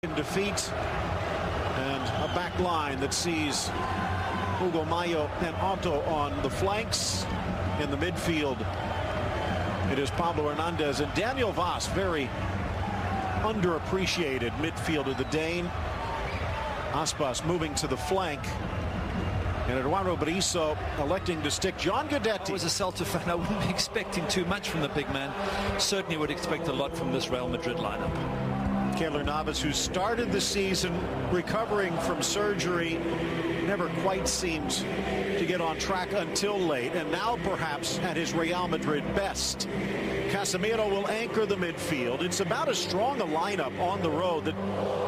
In defeat, and a back line that sees Hugo Mayo and Otto on the flanks. In the midfield, it is Pablo Hernandez and Daniel Vaz, very underappreciated midfielder, the Dane. Aspas moving to the flank, and Eduardo Berizzo electing to stick John Guidetti. I was a Celta fan. I wouldn't be expecting too much from the big man. Certainly would expect a lot from this Real Madrid lineup. Keylor Navas, who started the season recovering from surgery, never quite seemed to get on track until late, and now perhaps at his Real Madrid best. Casemiro will anchor the midfield. It's about as strong a lineup on the road that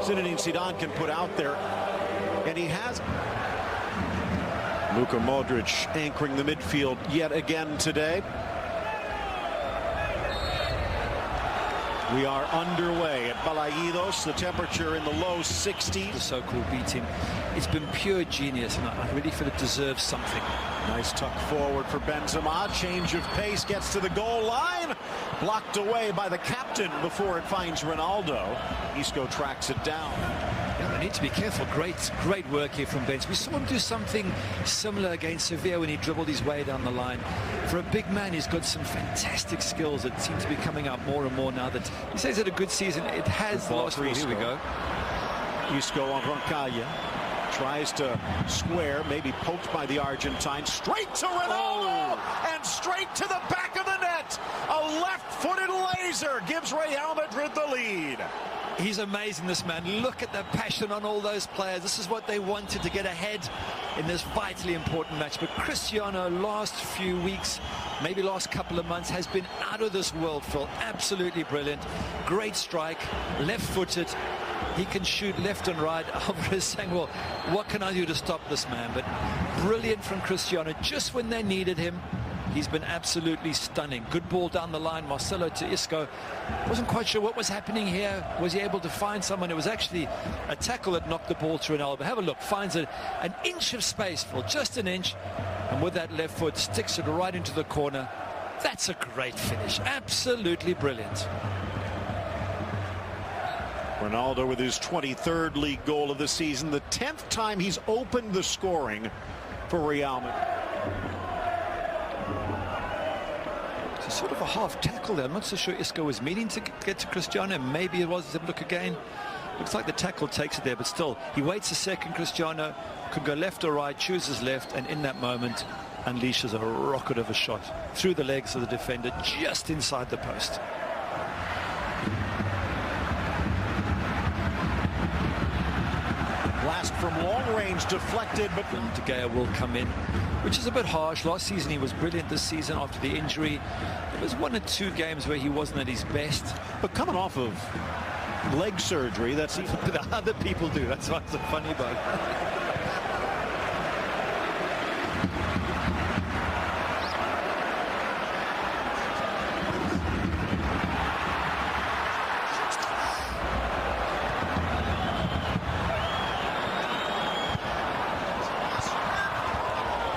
Zinedine Zidane can put out there, and he has. Luka Modric anchoring the midfield yet again today. We are underway at Balaídos, the temperature in the low 60s. The so-called beating. It's been pure genius, and I really feel it deserves something. Nice tuck forward for Benzema. Change of pace, gets to the goal line. Blocked away by the captain before it finds Ronaldo. Isco tracks it down. Yeah, they need to be careful. Great work here from Benz. We saw him do something similar against Sevilla when he dribbled his way down the line. For a big man, he's got some fantastic skills that seem to be coming out more and more now that he says it a good season. It has lost. Here we go. Isco on Roncaglia. Tries to square, maybe poked by the Argentine. Straight to Ronaldo! And straight to the back of the net! A left-footed laser gives Real Madrid the lead. He's amazing, this man. Look at the passion on all those players. This is what they wanted, to get ahead in this vitally important match. But Cristiano, last few weeks, maybe last couple of months, has been out of this world, Phil. Absolutely brilliant. Great strike, left-footed. He can shoot left and right. Alvarez saying, well, what can I do to stop this man? But brilliant from Cristiano. Just when they needed him, he's been absolutely stunning. Good ball down the line. Marcelo to Isco. Wasn't quite sure what was happening here. Was he able to find someone? It was actually a tackle that knocked the ball to Ronaldo. Have a look. Finds it an inch of space, Phil. Just an inch. And with that left foot, sticks it right into the corner. That's a great finish. Absolutely brilliant. Ronaldo with his 23rd league goal of the season, the 10th time he's opened the scoring for Real Madrid. It's sort of a half tackle there. I'm not so sure Isco was meaning to get to Cristiano. Maybe it was. Look again. Looks like the tackle takes it there, but still, he waits a second. Cristiano could go left or right, chooses left, and in that moment unleashes a rocket of a shot through the legs of the defender, just inside the post. Blast from long range, deflected, but De Gea will come in, which is a bit harsh. Last season he was brilliant. This season, after the injury, there was 1 or 2 games where he wasn't at his best. But coming off of leg surgery, that's the other people do. That's what's so funny about it.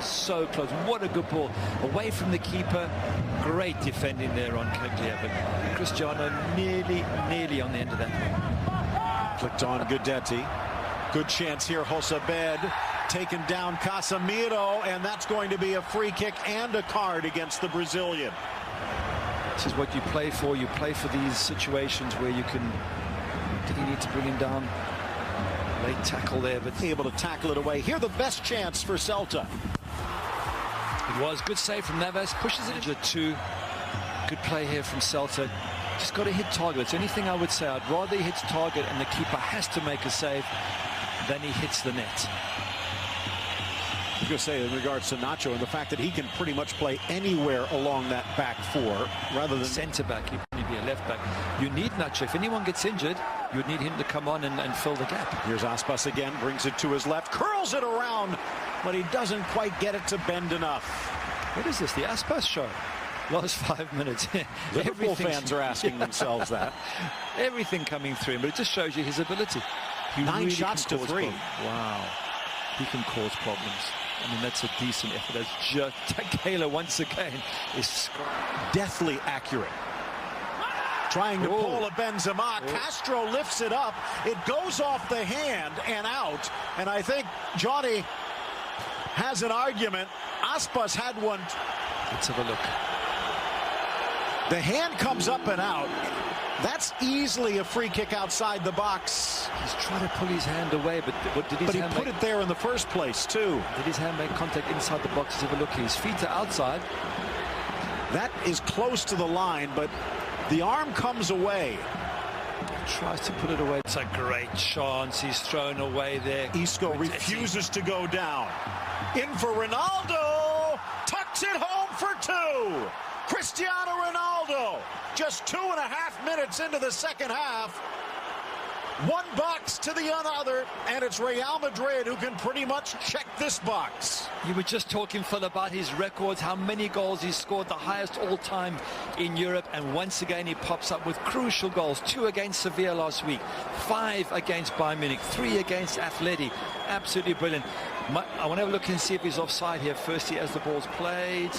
So close. What a good ball away from the keeper. Great defending there on Cuplikan, but Cristiano nearly on the end of that. Clicked on Guidetti. Good chance here. Josabed taken down Casemiro, and that's going to be a free kick and a card against the Brazilian. This is what you play for. You play for these situations where you can. Did he need to bring him down? Late tackle there, but able to tackle it away. Here, the best chance for Celta. It was good save from Navas, pushes it into 2. Good play here from Celta. Just got to hit target. It's anything I would say. I'd rather he hits target and the keeper has to make a save than he hits the net. I was going to say, in regards to Nacho and the fact that he can pretty much play anywhere along that back 4 rather than centre back. He can be a left back. You need Nacho. If anyone gets injured, you'd need him to come on and fill the gap. Here's Aspas again, brings it to his left, curls it around, but he doesn't quite get it to bend enough. What is this, the Aspas show? Last 5 minutes. Liverpool fans are asking themselves that. Everything coming through him, but it just shows you his ability. He 9 really shots to 3. Wow. He can cause problems. I mean, that's a decent effort. That's just Taylor once again is deathly accurate. Trying to pull a Benzema. Castro lifts it up. It goes off the hand and out. And I think Johnny has an argument. Aspas had one. Let's have a look. The hand comes up and out. That's easily a free kick outside the box. He's trying to pull his hand away, but what did his hand put it there in the first place, too. Did his hand make contact inside the box? Let's have a look. His feet are outside. That is close to the line, but the arm comes away. Tries to put it away. It's a great chance. He's thrown away there. Isco refuses to go down. In for Ronaldo. Tucks it home for two. Cristiano Ronaldo. Just 2.5 minutes into the second half. One box to the other, and it's Real Madrid who can pretty much check this box. You were just talking, Phil, about his records, how many goals he's scored, the highest all-time in Europe, and once again he pops up with crucial goals. 2 against Sevilla last week, 5 against Bayern Munich, 3 against Atleti. Absolutely brilliant. I want to have a look and see if he's offside here firstly as the ball's played.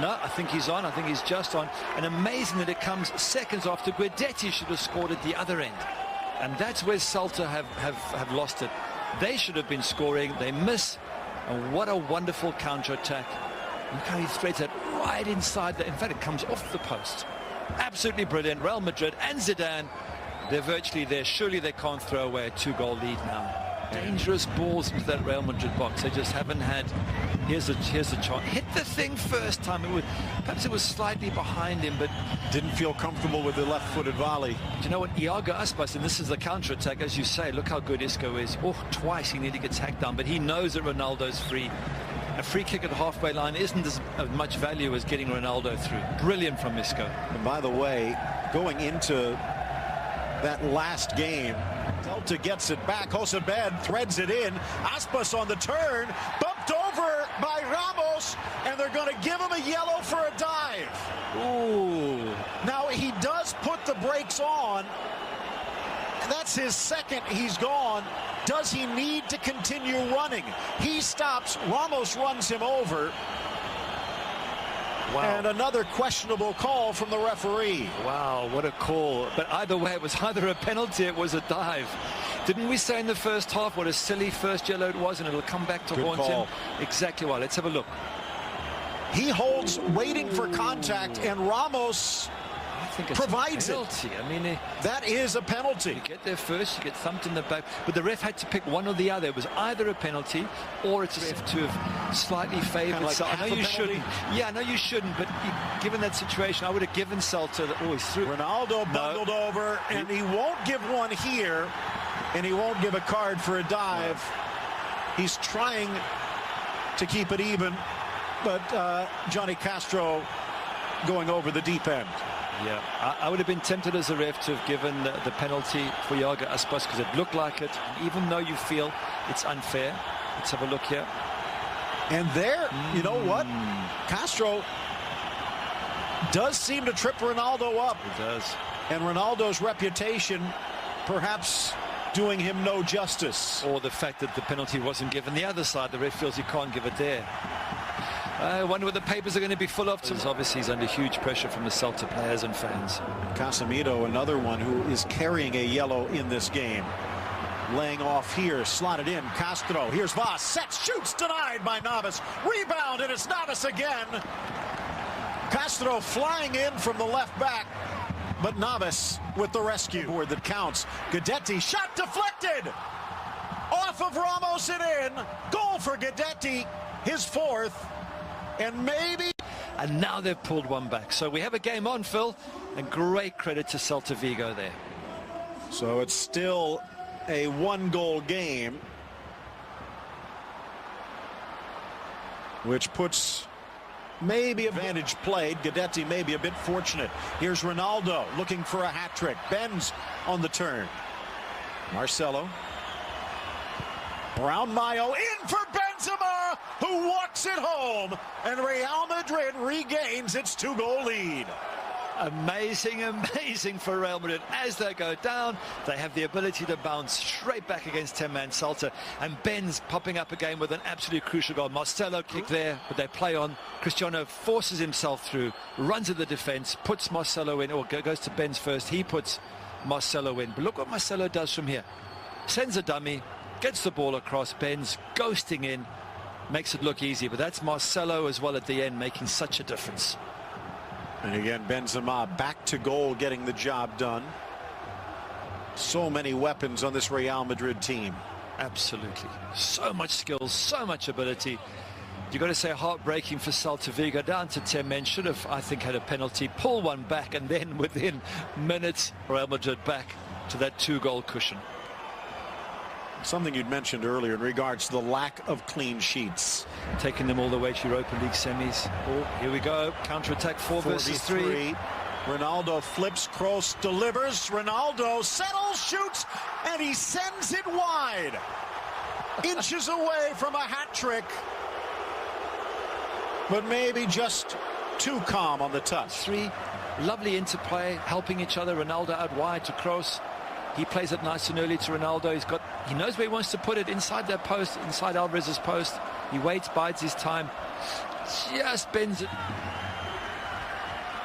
No, I think he's on. I think he's just on. And amazing that it comes seconds after Guidetti should have scored at the other end. And that's where Celta have lost it. They should have been scoring. They miss. And what a wonderful counter-attack. Look how he threads it right inside. In fact, it comes off the post. Absolutely brilliant. Real Madrid and Zidane, they're virtually there. Surely they can't throw away a 2-goal lead now. Dangerous balls into that Real Madrid box. They just haven't had. Here's a chance. Hit the thing first time. Perhaps it was slightly behind him, but didn't feel comfortable with the left-footed volley. Do you know what? Iago Aspas, and this is the counter-attack, as you say. Look how good Isco is. Oh, twice he nearly gets hacked down, but he knows that Ronaldo's free. A free kick at the halfway line isn't as much value as getting Ronaldo through. Brilliant from Isco. And by the way, going into that last game, Celta gets it back. Josebed threads it in. Aspas on the turn, bumped over by Ramos, and they're going to give him a yellow for a dive. Ooh. Now he does put the brakes on. That's his second. He's gone. Does he need to continue running? He stops. Ramos runs him over. Wow. And another questionable call from the referee. Wow, what a call. But either way, it was either a penalty, it was a dive. Didn't we say in the first half what a silly first yellow it was, and it'll come back to haunt him? Exactly right. Let's have a look. He holds, waiting for contact, and Ramos provides it. I mean, that is a penalty. You get there first, you get thumped in the back, but the ref had to pick one or the other. It was either a penalty or it's a ref to have slightly favoured. Like so I know you shouldn't. Yeah, I know you shouldn't, but given that situation, I would have given Celta that. Oh, he's through. Ronaldo bundled over, and he won't give one here, and he won't give a card for a dive. He's trying to keep it even, but Johnny Castro going over the deep end. Yeah, I would have been tempted as a ref to have given the penalty for Iago Aspas because it looked like it, even though you feel it's unfair. Let's have a look here. And there, you know what? Castro does seem to trip Ronaldo up. He does. And Ronaldo's reputation perhaps doing him no justice. Or the fact that the penalty wasn't given the other side. The ref feels he can't give it there. I wonder what the papers are going to be full of. Obviously, he's under huge pressure from the Celta players and fans. Casemiro, another one who is carrying a yellow in this game. Laying off here, slotted in. Castro, here's Vaz, sets, shoots, denied by Navas. Rebound, and it's Navas again. Castro flying in from the left back, but Navas with the rescue. Board that counts. Guidetti, shot deflected. Off of Ramos and in. Goal for Guidetti, his fourth. And maybe. And now they've pulled one back. So we have a game on, Phil, and great credit to Celta Vigo there. So it's still a one-goal game, which puts maybe advantage played. Guidetti may be a bit fortunate. Here's Ronaldo looking for a hat trick. Bends on the turn. Marcelo. Brown Mayo in for Benzema, who walks it home, and Real Madrid regains its 2-goal lead. Amazing for Real Madrid. As they go down, they have the ability to bounce straight back against 10-man Celta. And Ben's popping up again with an absolutely crucial goal. Marcelo kick there, but they play on. Cristiano forces himself through, runs at the defense, puts Marcelo in, or goes to Ben's first. He puts Marcelo in. But look what Marcelo does from here. Sends a dummy, gets the ball across. Ben's ghosting in, makes it look easy. But that's Marcelo as well at the end, making such a difference. And again, Benzema back to goal, getting the job done. So many weapons on this Real Madrid team. Absolutely. So much skill, so much ability. You've got to say heartbreaking for Celta Vigo. Down to 10 men. Should have, I think, had a penalty. Pull one back, and then within minutes, Real Madrid back to that 2-goal cushion. Something you'd mentioned earlier in regards to the lack of clean sheets. Taking them all the way to Europa League semis. Oh, here we go. Counter-attack 4 versus 3. Ronaldo flips, Kroos delivers. Ronaldo settles, shoots, and he sends it wide. Inches away from a hat trick. But maybe just too calm on the touch. 3 lovely interplay, helping each other. Ronaldo out wide to Kroos. He plays it nice and early to Ronaldo. He knows where he wants to put it, inside that post, inside Alvarez's post. He waits, bides his time, just bends it.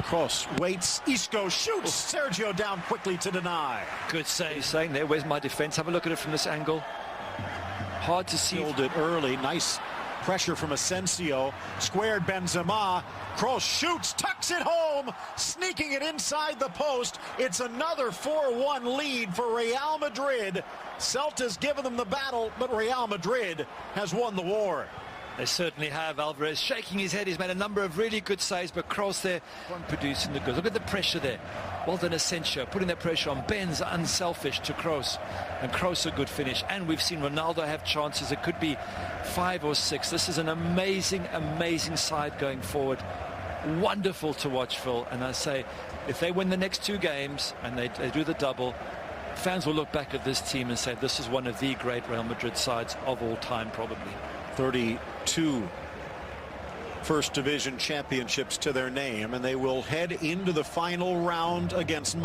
Kroos waits, Isco shoots. Sergio down quickly to deny. Good save. He's saying there, where's my defense? Have a look at it from this angle. Hard to see. Filled it early. Nice pressure from Asensio. Squared Benzema. Kroos shoots, tucks it home, sneaking it inside the post. It's another 4-1 lead for Real Madrid. Celta's given them the battle, but Real Madrid has won the war. They certainly have. Alvarez shaking his head. He's made a number of really good saves, but Kroos there producing the goods. Look at the pressure there. Well done, Asensio, putting that pressure on. Ben's unselfish to Kroos, and Kroos a good finish. And we've seen Ronaldo have chances. It could be 5 or 6. This is an amazing side going forward. Wonderful to watch, Phil. And I say, if they win the next 2 games and they do the double, fans will look back at this team and say this is one of the great Real Madrid sides of all time, probably. 32 First Division championships to their name, and they will head into the final round against